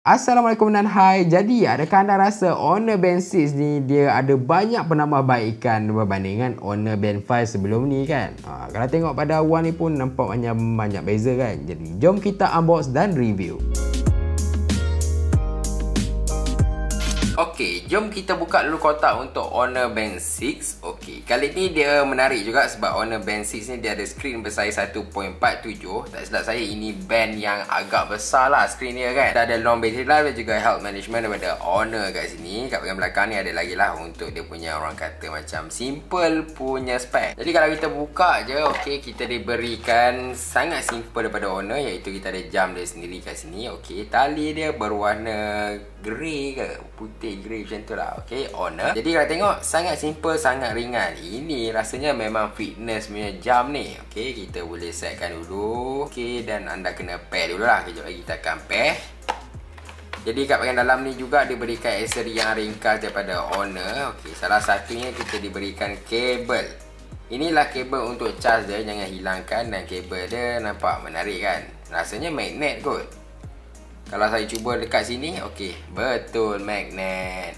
Assalamualaikum dan hai. Jadi adakah anda rasa Honor Band 6 ni dia ada banyak penambahbaikan berbanding dengan Honor Band 5 sebelum ni kan? Kalau tengok pada awal ni pun nampak banyak beza kan? Jadi jom kita unbox dan review. Okey, jom kita buka dulu kotak untuk Honor Band 6. Okey, kali ni dia menarik juga sebab Honor Band 6 ni dia ada skrin bersaiz 1.47. Tak silap saya ini band yang agak besar lah skrin dia kan. Kita ada long battery life dan juga health management daripada Honor kat sini. Kat bahagian belakang ni ada lagi lah untuk dia punya orang kata macam simple punya spek. Jadi kalau kita buka je, okey, kita diberikan sangat simple daripada Honor, iaitu kita ada jam dia sendiri kat sini. Okey, tali dia berwarna grey ke putih grey macam tu lah. Okey, Honor. Jadi kalau tengok sangat simple, sangat ringan. Ini rasanya memang fitness punya jam ni. Okey, kita boleh setkan dulu. Okey, dan anda kena pair dulu lah. Kejap lagi kita akan pair. Jadi kat bahagian dalam ni juga diberikan aksesori yang ringkas daripada Honor. Okey, salah satunya kita diberikan kabel. Inilah kabel untuk charge dia, jangan hilangkan. Dan kabel dia nampak menarik kan. Rasanya magnet kot. Kalau saya cuba dekat sini, okey, betul magnet.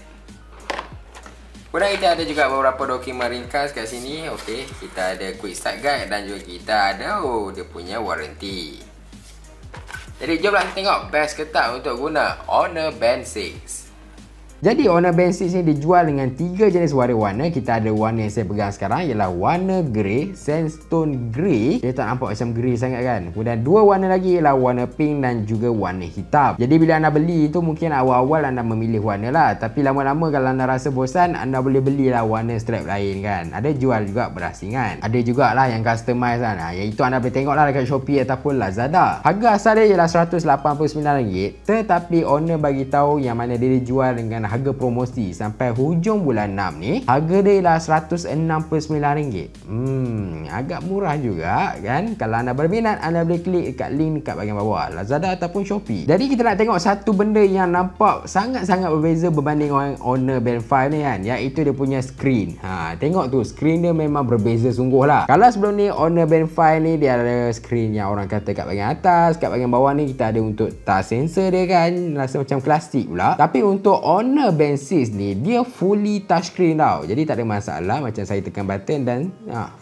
Kemudian kita ada juga beberapa dokumen ringkas kat sini. Okey, kita ada quick start guide dan juga kita ada dia punya warranty. Jadi jomlah kita tengok best ke tak untuk guna Honor Band 6. Jadi Honor Band 6 ni dijual dengan 3 jenis warna-warna. Kita ada warna yang saya pegang sekarang ialah warna grey, sandstone grey. Dia tak nampak macam grey sangat kan. Kemudian 2 warna lagi ialah warna pink dan juga warna hitam. Jadi bila anda beli tu mungkin awal-awal anda memilih warna lah. Tapi lama-lama kalau anda rasa bosan, anda boleh belilah warna stripe lain kan. Ada jual juga berasingan. Ada jugalah yang customize kan. Iaitu anda boleh tengok lah dekat Shopee ataupun Lazada. Harga asal dia ialah RM189. Tetapi Honor bagi tahu yang mana dia dijual dengan harga promosi sampai hujung bulan 6 ni, harga dia ialah RM169. Agak murah juga kan. Kalau anda berminat, anda boleh klik dekat link dekat bahagian bawah, Lazada ataupun Shopee. Jadi kita nak tengok satu benda yang nampak sangat-sangat berbeza berbanding Honor Band 5 ni kan, iaitu dia punya skrin. Tengok tu, skrin dia memang berbeza sungguh lah. Kalau sebelum ni Honor Band 5 ni dia ada skrin yang orang kata kat bahagian atas, kat bahagian bawah ni kita ada untuk touch sensor dia kan, rasa macam klasik pula. Tapi untuk Honor Band 6 ni dia fully touchscreen tau. Jadi tak ada masalah macam saya tekan button dan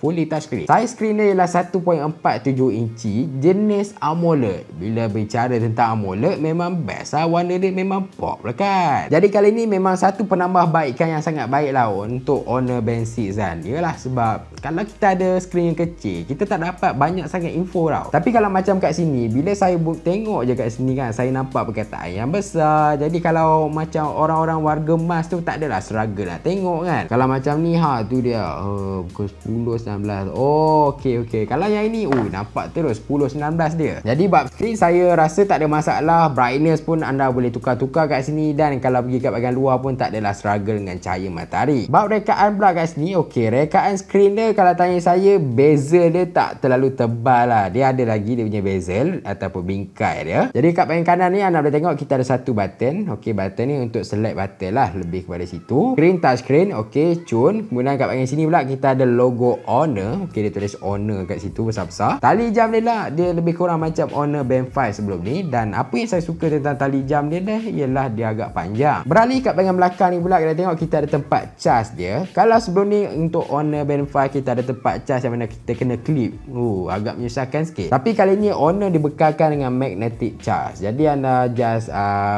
fully touchscreen. Size screen dia ialah 1.47 inci jenis AMOLED. Bila bicara tentang AMOLED memang best lah, warna dia memang pop lah kan. Jadi kali ni memang satu penambahbaikan yang sangat baik lah untuk Honor Band 6 kan. Ialah sebab kalau kita ada skrin yang kecil, kita tak dapat banyak sangat info tau. Tapi kalau macam kat sini, bila saya tengok je kat sini kan, saya nampak perkataan yang besar. Jadi kalau macam orang-orang warga emas tu tak adalah struggle nak tengok kan. Kalau macam ni tu dia pukul 10, 19. Okey. Kalau yang ini nampak terus 10, 19 dia. Jadi bab skrin saya rasa tak ada masalah. Brightness pun anda boleh tukar-tukar kat sini. Dan kalau pergi kat bahagian luar pun tak adalah struggle dengan cahaya matahari. Bab rekaan pula kat sini, okey, rekaan skrin dia kalau tanya saya, bezel dia tak terlalu tebal lah. Dia ada lagi dia punya bezel ataupun bingkai dia. Jadi kat bahagian kanan ni anda boleh tengok kita ada satu button. Okey, button ni untuk select button lah, lebih kepada situ. Screen touch screen, okey, cun. Kemudian kat bahagian sini pula kita ada logo Honor. Okey, dia tulis Honor kat situ besar-besar. Tali jam dia lah, dia lebih kurang macam Honor Band 5 sebelum ni. Dan apa yang saya suka tentang tali jam dia dah ialah dia agak panjang. Beralih kat bahagian belakang ni pula, kita tengok kita ada tempat charge dia. Kalau sebelum ni untuk Honor Band 5 kita ada tempat charge yang mana kita kena clip. Agak menyusahkan sikit. Tapi kali ni Honor dibekalkan dengan magnetic charge. Jadi anda just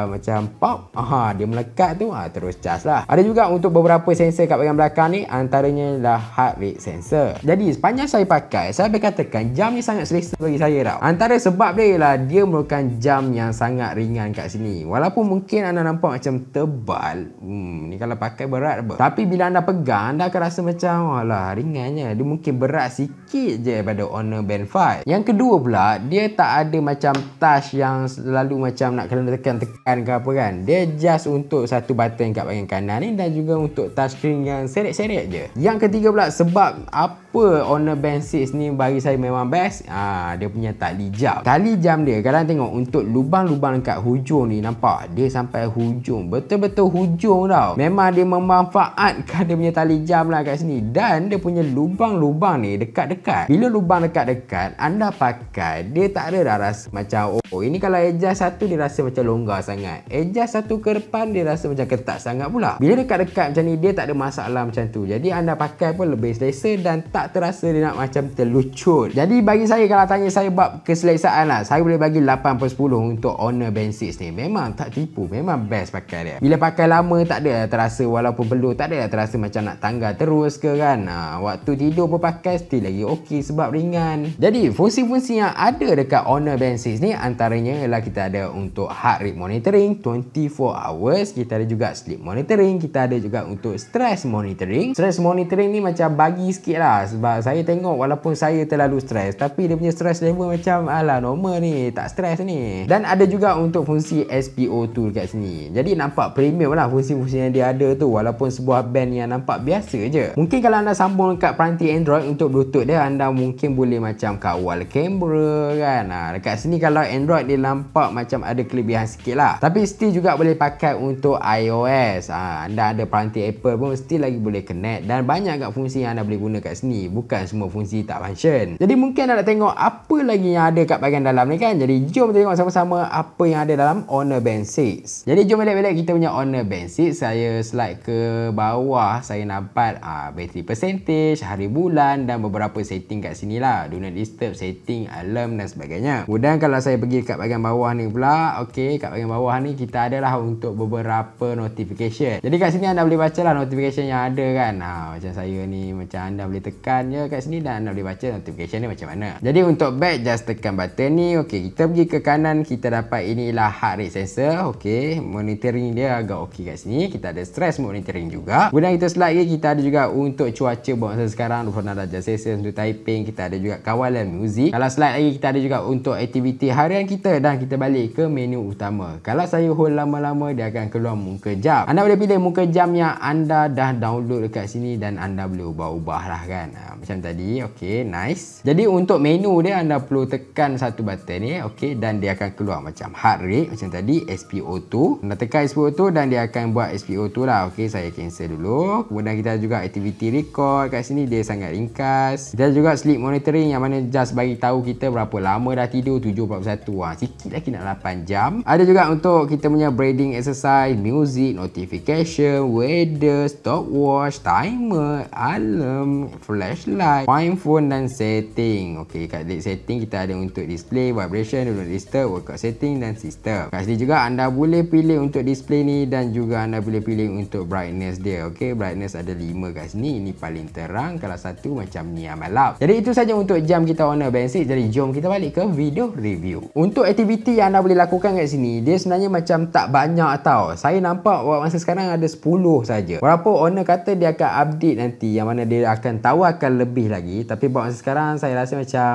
macam pop, dia melekat tu, terus charge lah. Ada juga untuk beberapa sensor kat bahagian belakang ni, antaranya adalah heart rate sensor. Jadi sepanjang saya pakai, saya boleh katakan jam ni sangat selesa bagi saya tau. Antara sebab dia ialah dia merupakan jam yang sangat ringan kat sini. Walaupun mungkin anda nampak macam tebal, ni kalau pakai berat apa. Tapi bila anda pegang, anda akan rasa macam alah ringannya. Dia mungkin berat sikit je daripada Honor Band 5. Yang kedua pula, dia tak ada macam touch yang selalu macam nak kena tekan-tekan ke apa kan. Dia just untuk satu button kat bahagian kanan ni, dan juga untuk touchscreen yang seret-seret je. Yang ketiga pula, sebab apa Honor Band 6 ni bagi saya memang best, dia punya tali jam. Tali jam dia, kadang tengok untuk lubang-lubang dekat hujung ni, nampak dia sampai hujung, betul-betul hujung tau. Memang dia memanfaatkan dia punya tali jam lah kat sini. Dan dia punya lubang-lubang ni dekat-dekat. Bila lubang dekat-dekat, anda pakai, dia tak ada dah rasa macam ini kalau adjust satu dia rasa macam longgar sangat, adjust satu ke depan dia rasa macam ketat sangat pula. Bila dekat-dekat macam ni, dia tak ada masalah macam tu. Jadi anda pakai pun lebih selesa dan tak terasa dia nak macam terlucut. Jadi bagi saya, kalau tanya saya bab keselesaan lah, saya boleh bagi 8/10 untuk Honor Band 6 ni. Memang tak tipu, memang best pakai dia. Bila pakai lama tak ada terasa, walaupun belur tak ada terasa macam nak tanggal terus ke kan. Waktu tidur pun pakai still lagi okey sebab ringan. Jadi fungsi-fungsi yang ada dekat Honor Band 6 ni antaranya ialah kita ada untuk heart rate monitoring 24 hours, kita ada juga sleep monitoring, kita ada juga untuk stress monitoring. Stress monitoring ni macam bagi sikit lah, sebab saya tengok walaupun saya terlalu stres, tapi dia punya stress level macam alah normal ni, tak stres ni. Dan ada juga untuk fungsi SPO2 dekat sini. Jadi nampak premium lah fungsi-fungsi yang dia ada tu, walaupun sebuah band yang nampak biasa je. Mungkin kalau anda sambung dekat peranti Android untuk Bluetooth dia, anda mungkin boleh macam kawal kamera kan. Dekat sini kalau Android dia nampak macam ada kelebihan sikit lah, tapi still juga boleh pakai untuk iOS. Anda ada peranti Apple pun still lagi boleh connect, dan banyak kat fungsi yang anda boleh guna kat sini, bukan semua fungsi tak function. Jadi mungkin anda nak tengok apa lagi yang ada kat bahagian dalam ni kan. Jadi jom tengok sama-sama apa yang ada dalam Honor Band 6. Jadi jom belak-belak kita punya Honor Band 6. Saya slide ke bawah, saya nampak battery percentage, hari bulan dan beberapa setting kat sini lah. Do not disturb, setting, alarm dan sebagainya. Kemudian kalau saya pergi kat bahagian bawah ni pula, okey, kat bahagian bawah ni kita adalah untuk beberapa notification. Jadi kat sini anda boleh baca lah notification yang ada kan. Macam saya ni, macam anda boleh tekan je kat sini dan anda boleh baca notification ni macam mana. Jadi untuk back, just tekan button ni. Okey, kita pergi ke kanan, kita dapat inilah heart rate sensor. Okey, monitoring dia agak okey kat sini. Kita ada stress monitoring juga. Kemudian kita slide lagi, kita ada juga untuk cuaca masa sekarang 26 darjah Celsius untuk typing. Kita ada juga kawalan muzik. Kalau slide lagi, kita ada juga untuk aktiviti harian kita, dan kita balik ke menu utama. Kalau saya hold lama-lama, dia akan keluar muka jam. Anda boleh pilih muka jam yang anda dah download dekat sini dan anda boleh ubah-ubah lah kan. Macam tadi. Okey, nice. Jadi untuk menu dia, anda perlu tekan satu button ni. Okey, dan dia akan keluar macam heart rate macam tadi, SPO2. Anda tekan SPO2 dan dia akan buat SPO2 lah. Okey, saya cancel dulu. Kemudian kita juga activity record kat sini, dia sangat ringkas. Kita juga sleep monitoring yang mana just bagi tahu kita berapa lama dah tidur, 7.41. Sikit lagi nak 8 jam. Ada juga untuk kita punya breathing exercise, music, notification, weather, stopwatch, timer, alarm, flashlight, find phone dan setting. Okey, kat setting kita ada untuk display, vibration, do not disturb, workout setting dan sistem. Kat sini juga anda boleh pilih untuk display ni, dan juga anda boleh pilih untuk brightness dia. Okey, brightness ada 5 kat sini. Ini paling terang, kalau satu macam ni amalap. Jadi itu saja untuk jam kita Honor Band 6. Jadi jom kita balik ke video review. Untuk aktiviti yang anda boleh lakukan kat sini, dia sebenarnya macam tak banyak tau. Saya nampak masa sekarang ada 10 saja. Walaupun Honor kata dia akan update nanti, yang mana dia akan tahu akan lebih lagi, tapi masa sekarang saya rasa macam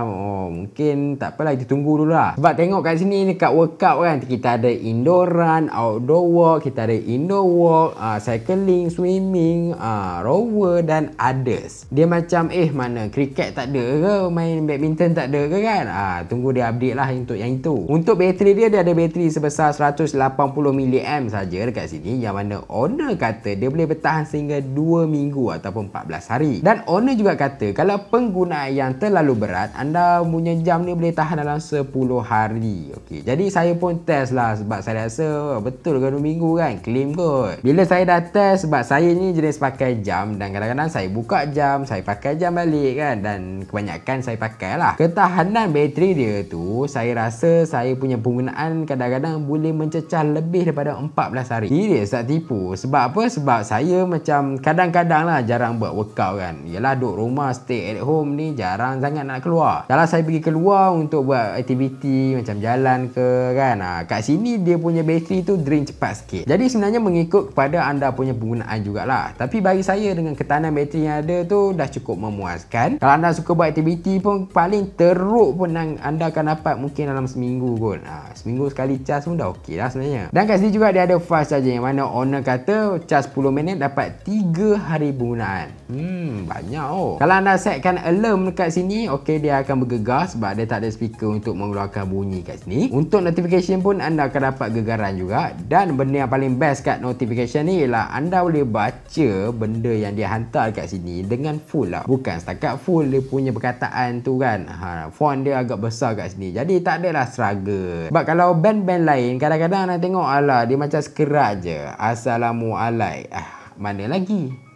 mungkin tak apalah, kita tunggu dulu lah. Sebab tengok kat sini dekat workout kan, kita ada indoor run, outdoor walk, kita ada indoor walk, cycling, swimming, rower dan others. Dia macam mana cricket tak ada ke, main badminton tak ada ke kan. Tunggu dia update lah untuk yang itu. Untuk bateri dia, dia ada bateri sebesar 180 mAh saja dekat sini, yang mana Honor kata dia boleh bertahan sehingga 2 minggu ataupun 14 hari. Dan Honor juga kata kalau penggunaan yang terlalu berat, anda punya jam ni boleh tahan dalam 10 hari. Okey, jadi saya pun test lah, sebab saya rasa betul ke 2 minggu kan, claim kot. Bila saya dah test, sebab saya ni jenis pakai jam, dan kadang-kadang saya buka jam, saya pakai jam balik kan, dan kebanyakan saya pakai lah. Ketahanan bateri dia tu, saya rasa saya punya penggunaan kadang-kadang boleh mencecah lebih daripada 14 hari. Serius, tak tipu. Sebab apa? Sebab saya macam kadang-kadang lah jarang buat workout kan. Yelah, duduk rumah, stay at home ni jarang sangat nak keluar. Kalau saya pergi keluar untuk buat aktiviti macam jalan ke kan, kat sini dia punya bateri tu drain cepat sikit. Jadi sebenarnya mengikut kepada anda punya penggunaan jugalah. Tapi bagi saya dengan ketahanan bateri yang ada tu dah cukup memuaskan. Kalau anda suka buat aktiviti pun, paling teruk pun anda akan dapat mungkin dalam seminggu kot. Seminggu sekali cas pun dah okey lah sebenarnya. Dan kat sini juga dia ada fast saja, yang mana owner kata cas 10 minit dapat 3 hari penggunaan. Banyak Kalau anda setkan alarm dekat sini, okey, dia akan bergegar sebab dia tak ada speaker untuk mengeluarkan bunyi kat sini. Untuk notification pun anda akan dapat gegaran juga. Dan benda yang paling best kat notification ni ialah anda boleh baca benda yang dia hantar kat sini dengan full lah. Bukan setakat full dia punya perkataan tu kan. Font dia agak besar kat sini. Jadi tak adalah struggle. Sebab kalau band-band lain kadang-kadang anda tengok alah dia macam sekerat je. Assalamualaikum. Mana lagi?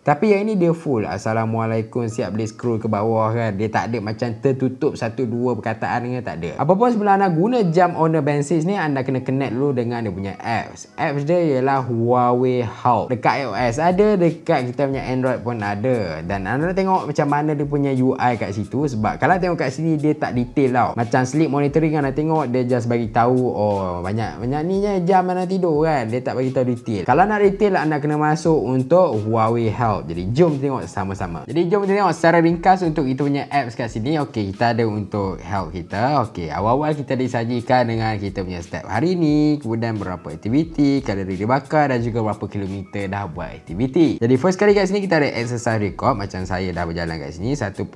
Tapi yang ini dia full. Assalamualaikum, siap boleh scroll ke bawah kan. Dia tak ada macam tertutup 1-2 perkataan ke, tak ada. Apapun sebelum anda guna jam Honor Band 6 ni, anda kena connect dulu dengan dia punya apps. Apps dia ialah Huawei Help. Dekat iOS ada, dekat kita punya Android pun ada. Dan anda tengok macam mana dia punya UI kat situ. Sebab kalau tengok kat sini dia tak detail tau. Macam sleep monitoring anda tengok, dia just bagi tahu banyak ni je jam anda tidur kan. Dia tak bagi tahu detail. Kalau nak detail anda kena masuk untuk Huawei Help. Jadi jom tengok sama-sama. Jadi jom tengok secara ringkas untuk kita punya apps kat sini. Okey, kita ada untuk help kita. Okey, awal-awal kita disajikan dengan kita punya step hari ni, kemudian berapa aktiviti, kalori dibakar dan juga berapa kilometer dah buat aktiviti. Jadi first kali kat sini kita ada exercise record. Macam saya dah berjalan kat sini 1.16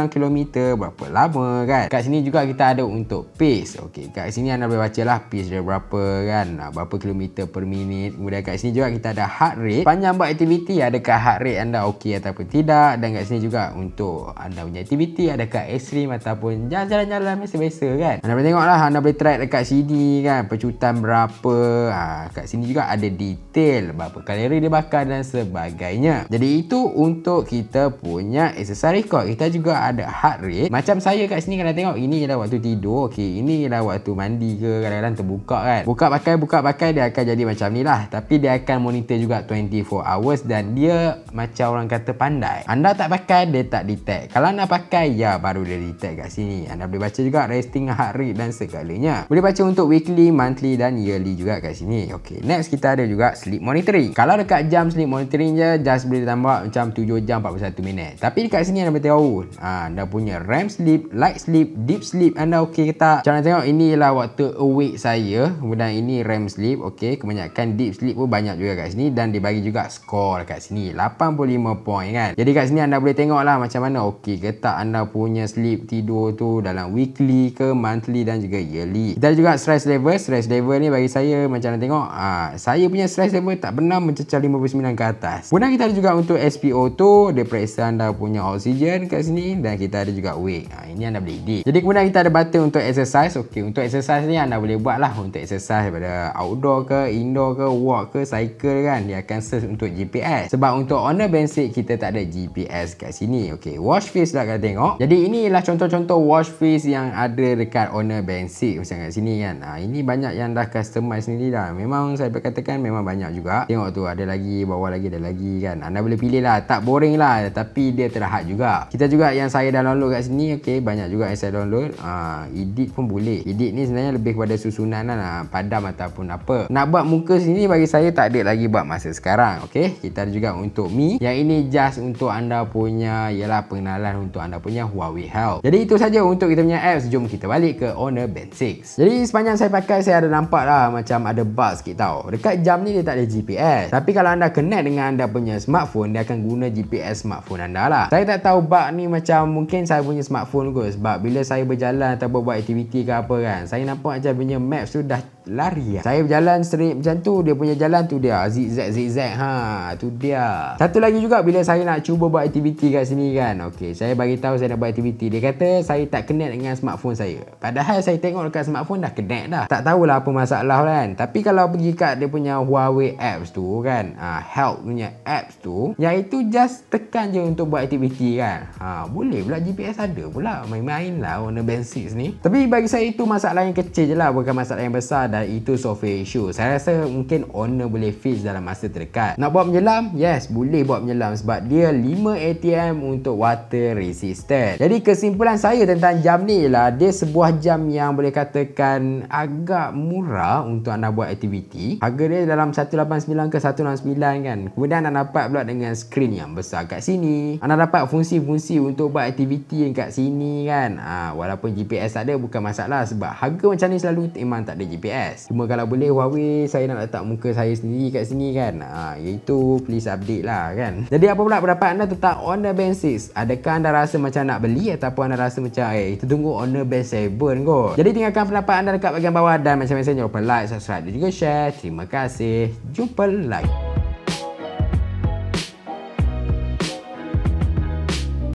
km, berapa lama kan. Kat sini juga kita ada untuk pace. Okey, kat sini anda boleh baca lah pace dia berapa kan, berapa kilometer per minit. Kemudian kat sini juga kita ada heart rate. Panjang buat aktiviti, adakah heart rate anda okey ataupun tidak. Dan kat sini juga untuk anda punya aktiviti, adakah ekstrim ataupun jalan-jalan biasa-biasa kan. Anda boleh tengok lah, anda boleh track dekat sini kan, pecutan berapa. Kat sini juga ada detail berapa kalori dibakar dan sebagainya. Jadi itu untuk kita punya exercise record. Kita juga ada heart rate. Macam saya kat sini kalau tengok, ini ialah waktu tidur. Okey, ini ialah waktu mandi ke, kadang-kadang terbuka kan. Buka pakai dia akan jadi macam ni lah. Tapi dia akan monitor juga 24 hours dan dia macam orang kata pandai. Anda tak pakai, dia tak detect. Kalau anda pakai, ya baru dia detect kat sini. Anda boleh baca juga resting heart rate dan segalanya. Boleh baca untuk weekly, monthly dan yearly juga kat sini. Okey, next kita ada juga sleep monitoring. Kalau dekat jam sleep monitoring je, just boleh tambah macam 7 jam 41 minit. Tapi dekat sini anda boleh tahu anda punya REM sleep, light sleep, deep sleep anda okey ke tak. Macam anda tengok, ini ialah waktu awake saya. Kemudian ini REM sleep. Okey, kebanyakan deep sleep pun banyak juga kat sini dan dibagi juga skor kat sini 85 point kan. Jadi kat sini anda boleh tengok lah macam mana okey ke tak anda punya sleep tidur tu dalam weekly ke, monthly dan juga yearly. Kita ada juga stress level. Stress level ni bagi saya macam anda tengok, saya punya stress level tak pernah mencecah 59 ke atas. Kemudian kita ada juga untuk SpO2, dia periksa anda punya oksigen kat sini dan kita ada juga weight. Ini anda boleh edit. Jadi kemudian kita ada button untuk exercise. Okey, untuk exercise ni anda boleh buat lah untuk exercise daripada outdoor ke, indoor ke, walk ke, cycle kan. Dia akan search untuk GPS. Sebab untuk Honor Band 6 kita tak ada GPS kat sini. Okey, watch face dah kena tengok. Jadi inilah contoh-contoh watch face yang ada dekat Honor Band 6 macam kat sini kan. Ini banyak yang dah customize sendiri dah. Memang saya berkatakan memang banyak juga. Tengok tu ada lagi, bawah lagi ada lagi kan. Anda boleh pilih lah, tak boring lah tapi dia terhad juga. Kita juga yang saya dah download kat sini. Okey, banyak juga yang saya download. Edit pun boleh. Edit ni sebenarnya lebih kepada susunan lah, padam ataupun apa. Nak buat muka sini bagi saya tak ada lagi buat masa sekarang. Okey, kita ada juga untuk Mi. Yang ini just untuk anda punya ialah pengenalan untuk anda punya Huawei Help. Jadi itu saja untuk kita punya apps. Jom kita balik ke Honor Band 6. Jadi sepanjang saya pakai, saya ada nampak lah macam ada bug sikit tau. Dekat jam ni dia tak ada GPS. Tapi kalau anda connect dengan anda punya smartphone, dia akan guna GPS smartphone anda lah. Saya tak tahu bug ni macam mungkin saya punya smartphone kot. Sebab bila saya berjalan atau buat aktiviti ke apa kan, saya nampak macam punya maps tu dah lari lah. Saya berjalan straight macam tu, dia punya jalan tu dia zigzag tu dia. Satu lagi juga, bila saya nak cuba buat aktiviti kat sini kan, okey, saya bagi tahu saya nak buat aktiviti, dia kata saya tak connect dengan smartphone saya. Padahal saya tengok dekat smartphone dah connect dah. Tak tahulah apa masalah kan. Tapi kalau pergi kat dia punya Huawei apps tu kan, help punya apps tu, yang itu just tekan je untuk buat aktiviti kan. Boleh pula GPS ada pula. Main-main lah Honor Band 6 ni. Tapi bagi saya itu masalah yang kecil je lah, bukan masalah yang besar. Dan itu software issue. Saya rasa mungkin Honor boleh fix dalam masa terdekat. Nak buat menyelam? Yes, boleh buat menyelam sebab dia 5 ATM untuk water resistant. Jadi kesimpulan saya tentang jam ni ialah dia sebuah jam yang boleh katakan agak murah untuk anda buat aktiviti. Harga dia dalam 189 ke 169 kan. Kemudian anda dapat pula dengan skrin yang besar kat sini. Anda dapat fungsi-fungsi untuk buat aktiviti yang kat sini kan. Walaupun GPS ada bukan masalah sebab harga macam ni selalu memang tak ada GPS. S. Cuma kalau boleh Huawei, saya nak letak muka saya sendiri kat sini kan. Iaitu please update lah kan. Jadi apa pula pendapat anda tentang Honor Band 6? Adakah anda rasa macam nak beli ataupun anda rasa macam kita tunggu Honor Band 7 kot? Jadi tinggalkan pendapat anda dekat bahagian bawah dan macam biasa jangan lupa like, subscribe dan juga share. Terima kasih. Jumpa lagi.